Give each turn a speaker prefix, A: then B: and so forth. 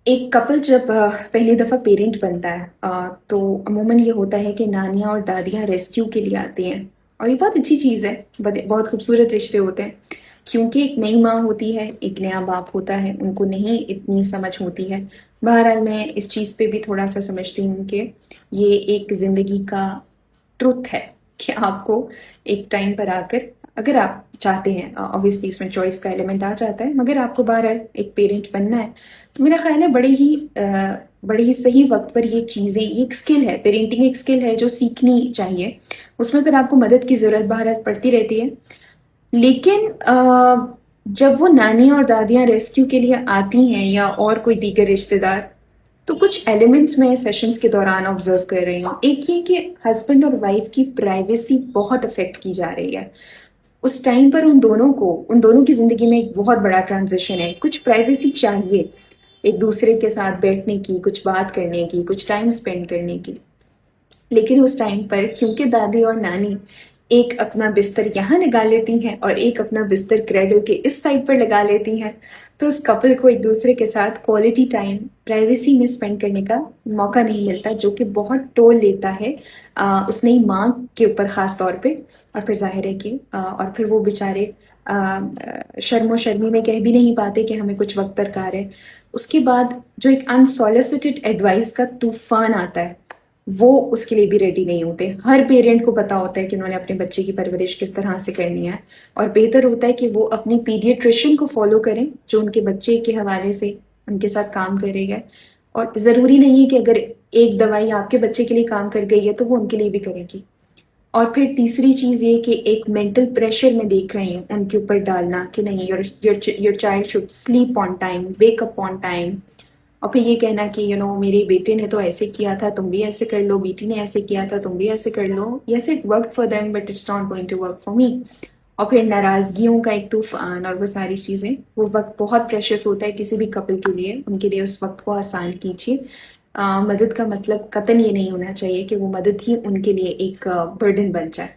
A: एक कपल जब पहली दफ़ा पेरेंट बनता है तो अमूमन ये होता है कि नानियाँ और दादियाँ रेस्क्यू के लिए आती हैं। और ये बहुत अच्छी चीज़ है, बहुत खूबसूरत रिश्ते होते हैं, क्योंकि एक नई माँ होती है, एक नया बाप होता है, उनको नहीं इतनी समझ होती है। बहरहाल मैं इस चीज़ पे भी थोड़ा सा समझती हूँ कि ये एक ज़िंदगी का ट्रुथ है कि आपको एक टाइम पर आकर, अगर आप चाहते हैं, ऑब्वियसली इसमें चॉइस का एलिमेंट आ जाता है, मगर आपको बहरहाल एक पेरेंट बनना है। तो मेरा ख्याल है बड़े ही सही वक्त पर ये चीज़ें, ये एक स्किल है, पेरेंटिंग एक स्किल है जो सीखनी चाहिए। उसमें फिर आपको मदद की ज़रूरत बहरहाल पड़ती रहती है। लेकिन जब वो नानी और दादियाँ रेस्क्यू के लिए आती हैं या और कोई दीगर रिश्तेदार, तो कुछ एलिमेंट्स मैं सेशंस के दौरान ऑब्जर्व कर रही हूँ। एक ये कि हस्बैंड और वाइफ की प्राइवेसी बहुत अफेक्ट की जा रही है। उस टाइम पर उन दोनों की ज़िंदगी में एक बहुत बड़ा ट्रांजिशन है। कुछ प्राइवेसी चाहिए, एक दूसरे के साथ बैठने की, कुछ बात करने की, कुछ टाइम स्पेंड करने की। लेकिन उस टाइम पर क्योंकि दादी और नानी एक अपना बिस्तर यहाँ लगा लेती हैं और एक अपना बिस्तर क्रेडल के इस साइड पर लगा लेती हैं, तो उस कपल को एक दूसरे के साथ क्वालिटी टाइम प्राइवेसी में स्पेंड करने का मौका नहीं मिलता, जो कि बहुत टोल लेता है उस नई माँ के ऊपर ख़ास तौर पे। और फिर जाहिर है कि और फिर वो बेचारे शर्मो शर्मी में कह भी नहीं पाते कि हमें कुछ वक्त दरकार है। उसके बाद जो एक अनसॉलिसिटेड एडवाइस का तूफान आता है, वो उसके लिए भी रेडी नहीं होते। हर पेरेंट को पता होता है कि उन्होंने अपने बच्चे की परवरिश किस तरह से करनी है, और बेहतर होता है कि वो अपनी पीडियाट्रिशियन को फॉलो करें जो उनके बच्चे के हवाले से उनके साथ काम करेगा। और ज़रूरी नहीं है कि अगर एक दवाई आपके बच्चे के लिए काम कर गई है तो वो उनके लिए भी करेगी। और फिर तीसरी चीज़ ये कि एक मेंटल प्रेशर मैं देख रही हूँ उनके ऊपर डालना कि नहीं, your child should sleep on time, wake up on time. और फिर ये कहना कि मेरे बेटे ने तो ऐसे किया था, तुम भी ऐसे कर लो, बेटी ने ऐसे किया था, तुम भी ऐसे कर लो। Yes, it work for them but it's not going to work for me. और फिर नाराज़गियों का एक तूफान और वो सारी चीज़ें, वो वक्त बहुत प्रेशियस होता है किसी भी कपल के लिए। उनके लिए उस वक्त को आसान कीजिए। मदद का मतलब कतन ये नहीं होना चाहिए कि वो मदद ही उनके लिए एक बर्डन बन जाए।